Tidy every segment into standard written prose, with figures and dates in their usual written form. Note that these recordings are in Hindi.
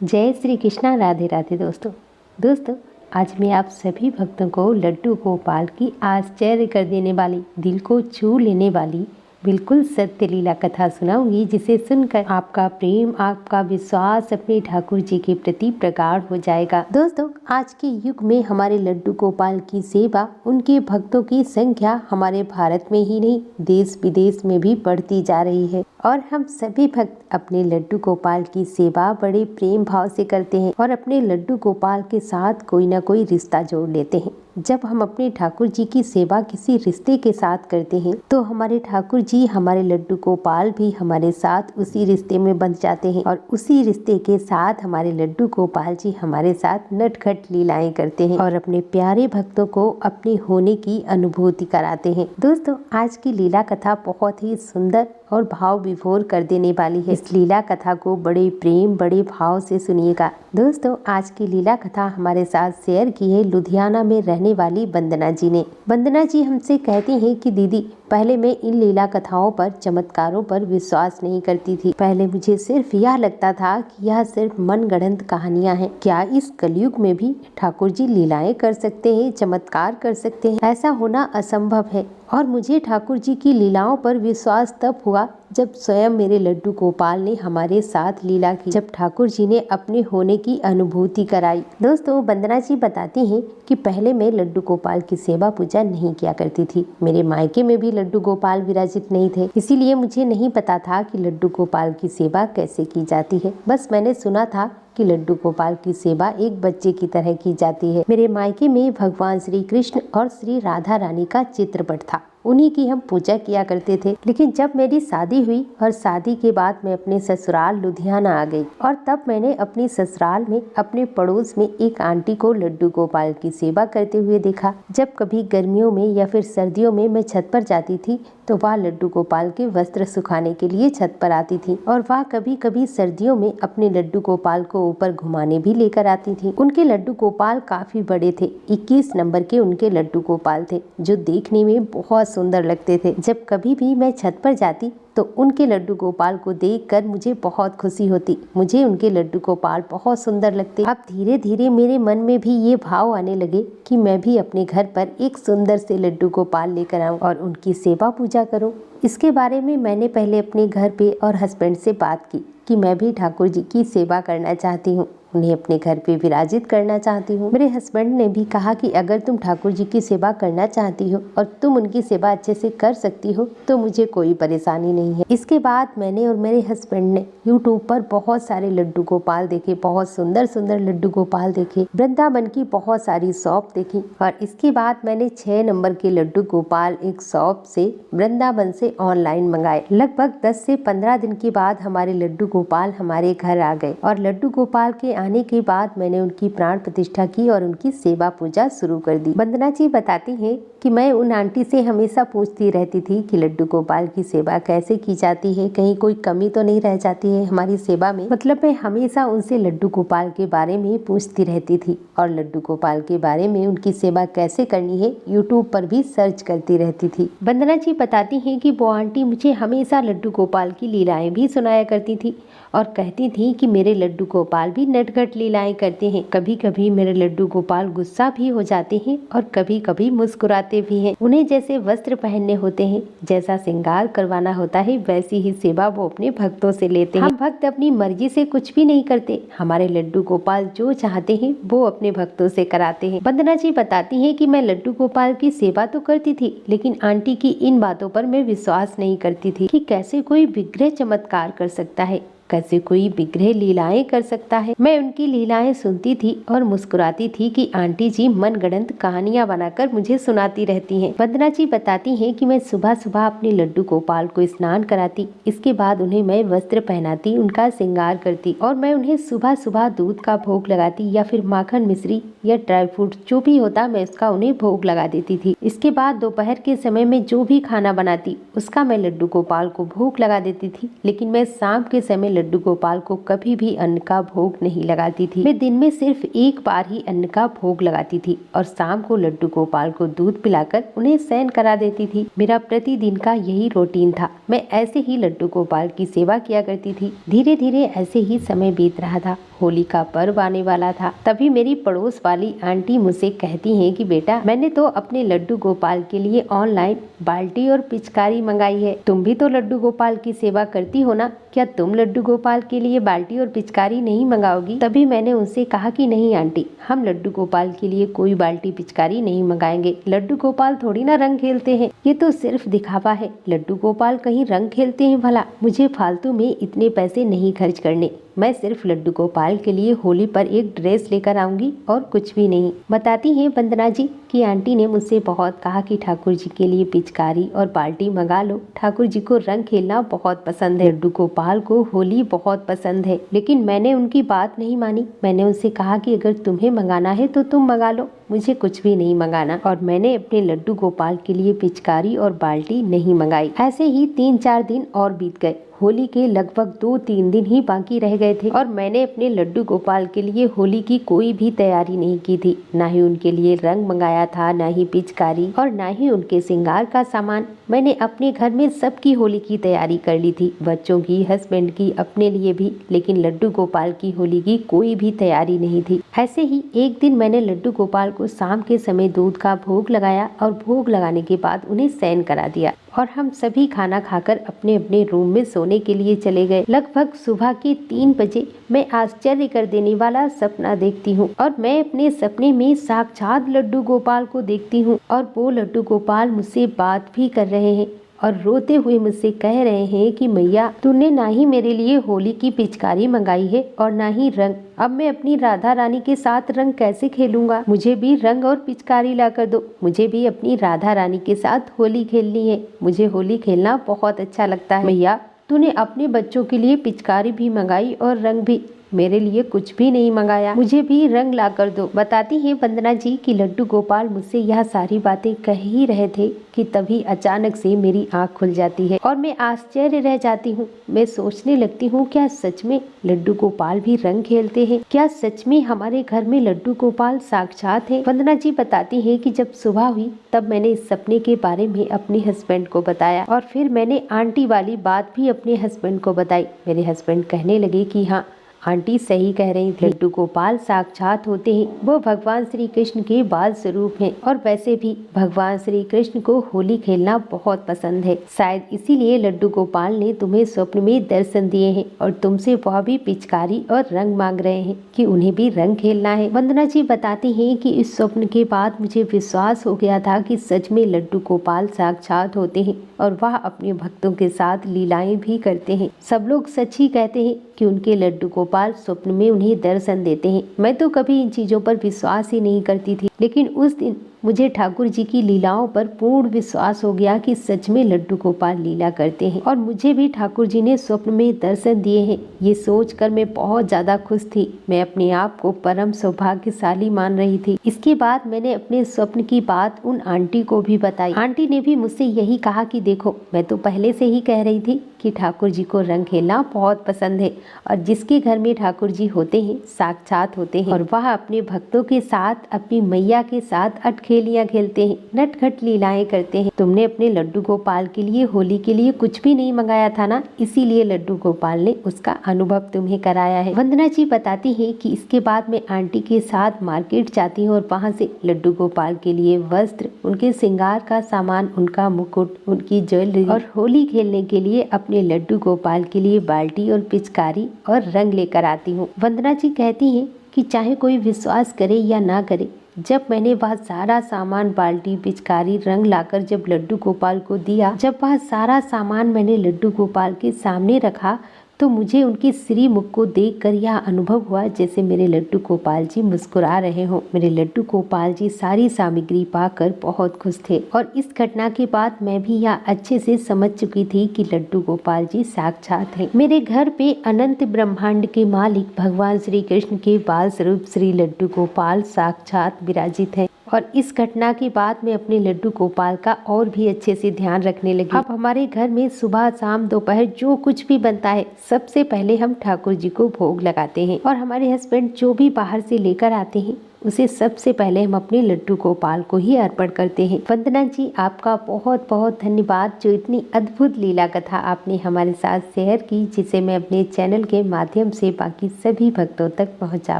जय श्री कृष्णा। राधे राधे दोस्तों, आज मैं आप सभी भक्तों को लड्डू गोपाल की आश्चर्य कर देने वाली, दिल को छू लेने वाली बिल्कुल सत्य लीला कथा सुनाऊंगी, जिसे सुनकर आपका प्रेम, आपका विश्वास अपने ठाकुर जी के प्रति प्रगाढ़ हो जाएगा। दोस्तों, आज के युग में हमारे लड्डू गोपाल की सेवा, उनके भक्तों की संख्या हमारे भारत में ही नहीं, देश विदेश में भी बढ़ती जा रही है और हम सभी भक्त अपने लड्डू गोपाल की सेवा बड़े प्रेम भाव से करते हैं और अपने लड्डू गोपाल के साथ कोई ना कोई रिश्ता जोड़ लेते हैं। जब हम अपने ठाकुर जी की सेवा किसी रिश्ते के साथ करते हैं तो हमारे ठाकुर जी, हमारे लड्डू गोपाल भी हमारे साथ उसी रिश्ते में बंध जाते हैं और उसी रिश्ते के साथ हमारे लड्डू गोपाल जी हमारे साथ नटखट लीलाएं करते हैं और अपने प्यारे भक्तों को अपने होने की अनुभूति कराते हैं। दोस्तों, आज की लीला कथा बहुत ही सुंदर और भाव विभोर कर देने वाली है। इस लीला कथा को बड़े प्रेम, बड़े भाव से सुनिएगा। दोस्तों, आज की लीला कथा हमारे साथ शेयर की है लुधियाना में रहने वाली वंदना जी ने। वंदना जी हमसे कहती हैं कि दीदी, पहले मैं इन लीला कथाओं पर, चमत्कारों पर विश्वास नहीं करती थी। पहले मुझे सिर्फ यह लगता था कि यह सिर्फ मनगढ़ंत कहानियां हैं। क्या इस कलयुग में भी ठाकुर जी लीलाएं कर सकते हैं, चमत्कार कर सकते हैं? ऐसा होना असंभव है। और मुझे ठाकुर जी की लीलाओं पर विश्वास तब हुआ जब स्वयं मेरे लड्डू गोपाल ने हमारे साथ लीला की, जब ठाकुर जी ने अपने होने की अनुभूति कराई। दोस्तों, वंदना जी बताती हैं कि पहले मैं लड्डू गोपाल की सेवा पूजा नहीं किया करती थी। मेरे मायके में भी लड्डू गोपाल विराजित नहीं थे, इसीलिए मुझे नहीं पता था कि लड्डू गोपाल की सेवा कैसे की जाती है। बस मैंने सुना था कि लड्डू गोपाल की सेवा एक बच्चे की तरह की जाती है। मेरे मायके में भगवान श्री कृष्ण और श्री राधा रानी का चित्रपट था, उन्हीं की हम पूजा किया करते थे। लेकिन जब मेरी शादी हुई और शादी के बाद मैं अपने ससुराल लुधियाना आ गई और तब मैंने अपनी ससुराल में अपने पड़ोस में एक आंटी को लड्डू गोपाल की सेवा करते हुए देखा। जब कभी गर्मियों में या फिर सर्दियों में मैं छत पर जाती थी तो वह लड्डू गोपाल के वस्त्र सुखाने के लिए छत पर आती थी और वह कभी कभी सर्दियों में अपने लड्डू गोपाल को ऊपर घुमाने भी लेकर आती थी। उनके लड्डू गोपाल काफी बड़े थे, 21 नंबर के उनके लड्डू गोपाल थे, जो देखने में बहुत सुंदर लगते थे। जब कभी भी मैं छत पर जाती तो उनके लड्डू गोपाल को देखकर मुझे बहुत खुशी होती। मुझे उनके लड्डू गोपाल बहुत सुंदर लगते। अब धीरे धीरे मेरे मन में भी ये भाव आने लगे कि मैं भी अपने घर पर एक सुंदर से लड्डू गोपाल लेकर आऊं और उनकी सेवा पूजा करूं। इसके बारे में मैंने पहले अपने घर पे और हस्बैंड से बात की कि मैं भी ठाकुर जी की सेवा करना चाहती हूँ, उन्हें अपने घर पे विराजित करना चाहती हूँ। मेरे हस्बैंड ने भी कहा कि अगर तुम ठाकुर जी की सेवा करना चाहती हो और तुम उनकी सेवा अच्छे से कर सकती हो तो मुझे कोई परेशानी नहीं है। इसके बाद मैंने और मेरे हस्बैंड ने यूट्यूब पर बहुत सारे लड्डू गोपाल देखे, बहुत सुंदर सुंदर लड्डू गोपाल देखे, वृंदावन की बहुत सारी शॉप देखी और इसके बाद मैंने 6 नंबर के लड्डू गोपाल एक शॉप से वृंदावन से ऑनलाइन मंगाए। लगभग 10 से 15 दिन के बाद हमारे लड्डू गोपाल हमारे घर आ गए और लड्डू गोपाल के आने के बाद मैंने उनकी प्राण प्रतिष्ठा की और उनकी सेवा पूजा शुरू कर दी। वंदना जी बताती हैं कि मैं उन आंटी से हमेशा पूछती रहती थी कि लड्डू गोपाल की सेवा कैसे की जाती है, कहीं कोई कमी तो नहीं रह जाती है हमारी सेवा में। मतलब मैं हमेशा उनसे लड्डू गोपाल के बारे में पूछती रहती थी और लड्डू गोपाल के बारे में, उनकी सेवा कैसे करनी है, यूट्यूब पर भी सर्च करती रहती थी। वंदना जी बताती हैं कि वो आंटी मुझे हमेशा लड्डू गोपाल की लीलाएं भी सुनाया करती थी और कहती थी कि मेरे लड्डू गोपाल भी नटखट लीलाएं करते हैं। कभी कभी मेरे लड्डू गोपाल गुस्सा भी हो जाते हैं और कभी कभी मुस्कुराते भी हैं। उन्हें जैसे वस्त्र पहनने होते हैं, जैसा श्रृंगार करवाना होता है, वैसी ही सेवा वो अपने भक्तों से लेते हैं। हम भक्त अपनी मर्जी से कुछ भी नहीं करते, हमारे लड्डू गोपाल जो चाहते हैं वो अपने भक्तों से कराते हैं। वंदना जी बताती हैं कि मैं लड्डू गोपाल की सेवा तो करती थी, लेकिन आंटी की इन बातों पर मैं विश्वास नहीं करती थी कि कैसे कोई विग्रह चमत्कार कर सकता है, कैसे कोई विग्रह लीलाएं कर सकता है। मैं उनकी लीलाएं सुनती थी और मुस्कुराती थी कि आंटी जी मनगढ़ंत कहानियां बनाकर मुझे सुनाती रहती हैं। वंदना जी बताती हैं कि मैं सुबह सुबह अपने लड्डू गोपाल को स्नान कराती, इसके बाद उन्हें मैं वस्त्र पहनाती, उनका श्रृंगार करती और मैं उन्हें सुबह सुबह दूध का भोग लगाती या फिर माखन मिश्री या ड्राई फ्रूट जो भी होता मैं उसका उन्हें भोग लगा देती थी। इसके बाद दोपहर के समय में जो भी खाना बनाती उसका मैं लड्डू गोपाल को भोग लगा देती थी, लेकिन मैं शाम के समय लड्डू गोपाल को कभी भी अन्न का भोग नहीं लगाती थी। मैं दिन में सिर्फ एक बार ही अन्न का भोग लगाती थी और शाम को लड्डू गोपाल को दूध पिलाकर उन्हें शयन करा देती थी। मेरा प्रतिदिन का यही रूटीन था। मैं ऐसे ही लड्डू गोपाल की सेवा किया करती थी। धीरे धीरे ऐसे ही समय बीत रहा था होली का पर्व आने वाला था। तभी मेरी पड़ोस वाली आंटी मुझसे कहती हैं कि बेटा, मैंने तो अपने लड्डू गोपाल के लिए ऑनलाइन बाल्टी और पिचकारी मंगाई है। तुम भी तो लड्डू गोपाल की सेवा करती हो ना, क्या तुम लड्डू गोपाल के लिए बाल्टी और पिचकारी नहीं मंगाओगी? तभी मैंने उनसे कहा कि नहीं आंटी, हम लड्डू गोपाल के लिए कोई बाल्टी पिचकारी नहीं मंगाएंगे। लड्डू गोपाल थोड़ी ना रंग खेलते हैं, ये तो सिर्फ दिखावा है। लड्डू गोपाल कहीं रंग खेलते हैं भला? मुझे फालतू में इतने पैसे नहीं खर्च करने। मैं सिर्फ लड्डू गोपाल के लिए होली पर एक ड्रेस लेकर आऊंगी और कुछ भी नहीं। बताती हैं वंदना जी कि आंटी ने मुझसे बहुत कहा कि ठाकुर जी के लिए पिचकारी और बाल्टी मंगा लो। ठाकुर जी को रंग खेलना बहुत पसंद है, लड्डू गोपाल को होली बहुत पसंद है। लेकिन मैंने उनकी बात नहीं मानी। मैंने उनसे कहा कि अगर तुम्हें मंगाना है तो तुम मंगा लो, मुझे कुछ भी नहीं मंगाना। और मैंने अपने लड्डू गोपाल के लिए पिचकारी और बाल्टी नहीं मंगाई। ऐसे ही 3-4 दिन और बीत गए। होली के लगभग 2-3 दिन ही बाकी रह गए थे और मैंने अपने लड्डू गोपाल के लिए होली की कोई भी तैयारी नहीं की थी। ना ही उनके लिए रंग मंगाया था, ना ही पिचकारी और ना ही उनके श्रृंगार का सामान। मैंने अपने घर में सबकी होली की तैयारी कर ली थी, बच्चों की, हस्बैंड की, अपने लिए भी। लेकिन लड्डू गोपाल की होली की कोई भी तैयारी नहीं थी। ऐसे ही एक दिन मैंने लड्डू गोपाल को शाम के समय दूध का भोग लगाया और भोग लगाने के बाद उन्हें शयन करा दिया और हम सभी खाना खाकर अपने अपने रूम में सोने के लिए चले गए। लगभग सुबह के 3 बजे मैं आश्चर्य कर देने वाला सपना देखती हूँ और मैं अपने सपने में साक्षात लड्डू गोपाल को देखती हूँ और वो लड्डू गोपाल मुझसे बात भी कर रहे हैं और रोते हुए मुझसे कह रहे हैं कि मैया, तूने ना ही मेरे लिए होली की पिचकारी मंगाई है और ना ही रंग। अब मैं अपनी राधा रानी के साथ रंग कैसे खेलूंगा? मुझे भी रंग और पिचकारी ला कर दो। मुझे भी अपनी राधा रानी के साथ होली खेलनी है। मुझे होली खेलना बहुत अच्छा लगता है। मैया, तूने अपने बच्चों के लिए पिचकारी भी मंगाई और रंग भी, मेरे लिए कुछ भी नहीं मंगाया। मुझे भी रंग ला कर दो। बताती हैं वंदना जी कि लड्डू गोपाल मुझसे यह सारी बातें कह ही रहे थे कि तभी अचानक से मेरी आंख खुल जाती है और मैं आश्चर्य रह जाती हूँ। मैं सोचने लगती हूँ, क्या सच में लड्डू गोपाल भी रंग खेलते हैं? क्या सच में हमारे घर में लड्डू गोपाल साक्षात है? वंदना जी बताती है कि जब सुबह हुई तब मैंने इस सपने के बारे में अपने हस्बैंड को बताया और फिर मैंने आंटी वाली बात भी अपने हस्बैंड को बताई। मेरे हस्बैंड कहने लगे कि हाँ, आंटी सही कह रही थी, लड्डू गोपाल साक्षात होते हैं। वो भगवान श्री कृष्ण के बाल स्वरूप हैं और वैसे भी भगवान श्री कृष्ण को होली खेलना बहुत पसंद है। शायद इसीलिए लड्डू गोपाल ने तुम्हें स्वप्न में दर्शन दिए हैं और तुमसे वह भी पिचकारी और रंग मांग रहे हैं कि उन्हें भी रंग खेलना है। वंदना जी बताती हैं कि इस स्वप्न के बाद मुझे विश्वास हो गया था कि सच में लड्डू गोपाल साक्षात होते हैं और वह अपने भक्तों के साथ लीलाएं भी करते हैं। सब लोग सच ही कहते हैं कि उनके लड्डू गोपाल स्वप्न में उन्हें दर्शन देते हैं। मैं तो कभी इन चीजों पर विश्वास ही नहीं करती थी, लेकिन उस दिन मुझे ठाकुर जी की लीलाओं पर पूर्ण विश्वास हो गया कि सच में लड्डू गोपाल लीला करते हैं और मुझे भी ठाकुर जी ने स्वप्न में दर्शन दिए हैं। ये सोचकर मैं बहुत ज्यादा खुश थी। मैं अपने आप को परम सौभाग्यशाली मान रही थी। इसके बाद मैंने अपने स्वप्न की बात उन आंटी को भी बताई। आंटी ने भी मुझसे यही कहा कि देखो, मैं तो पहले से ही कह रही थी कि ठाकुर जी को रंग खेलना बहुत पसंद है और जिसके घर में ठाकुर जी होते हैं साक्षात होते हैं और वह अपने भक्तों के साथ, अपनी मैया के साथ अटखेलियां खेलते हैं, नटखट लीलाएं करते हैं। तुमने अपने लड्डू गोपाल के लिए होली के लिए कुछ भी नहीं मंगाया था ना, इसीलिए लड्डू गोपाल ने उसका अनुभव तुम्हें कराया है। वंदना जी बताती है कि इसके बाद मैं आंटी के साथ मार्केट जाती हूँ और वहाँ से लड्डू गोपाल के लिए वस्त्र, उनके श्रृंगार का सामान, उनका मुकुट, उनकी ज्वेलरी और होली खेलने के लिए अपने लड्डू गोपाल के लिए बाल्टी और पिचकारी और रंग लेकर आती हूँ। वंदना जी कहती हैं कि चाहे कोई विश्वास करे या ना करे, जब मैंने वह सारा सामान, बाल्टी, पिचकारी, रंग लाकर जब लड्डू गोपाल को दिया, जब वह सारा सामान मैंने लड्डू गोपाल के सामने रखा, तो मुझे उनके श्री मुख को देखकर यह अनुभव हुआ जैसे मेरे लड्डू गोपाल जी मुस्कुरा रहे हों। मेरे लड्डू गोपाल जी सारी सामग्री पाकर बहुत खुश थे और इस घटना के बाद मैं भी यह अच्छे से समझ चुकी थी कि लड्डू गोपाल जी साक्षात हैं। मेरे घर पे अनंत ब्रह्मांड के मालिक भगवान श्री कृष्ण के बाल स्वरूप श्री लड्डू गोपाल साक्षात विराजित है और इस घटना के बाद मैं अपने लड्डू गोपाल का और भी अच्छे से ध्यान रखने लगी। अब हमारे घर में सुबह, शाम, दोपहर जो कुछ भी बनता है, सबसे पहले हम ठाकुर जी को भोग लगाते हैं और हमारे हस्बैंड जो भी बाहर से लेकर आते हैं उसे सबसे पहले हम अपने लड्डू गोपाल को ही अर्पण करते हैं। वंदना जी, आपका बहुत बहुत धन्यवाद जो इतनी अद्भुत लीला कथा आपने हमारे साथ शेयर की, जिसे मैं अपने चैनल के माध्यम से बाकी सभी भक्तों तक पहुंचा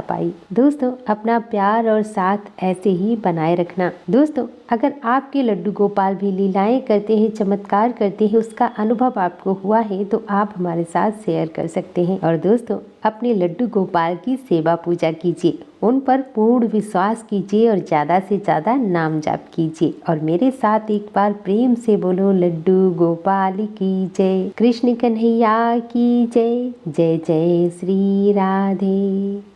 पाई। दोस्तों, अपना प्यार और साथ ऐसे ही बनाए रखना। दोस्तों, अगर आपके लड्डू गोपाल भी लीलाएं करते हैं, चमत्कार करते हैं, उसका अनुभव आपको हुआ है तो आप हमारे साथ शेयर कर सकते हैं। और दोस्तों, अपने लड्डू गोपाल की सेवा पूजा कीजिए, उन पर पूर्ण विश्वास कीजिए और ज़्यादा से ज़्यादा नाम जाप कीजिए। और मेरे साथ एक बार प्रेम से बोलो, लड्डू गोपाल की जय, कृष्ण कन्हैया की जय, जय जय श्री राधे।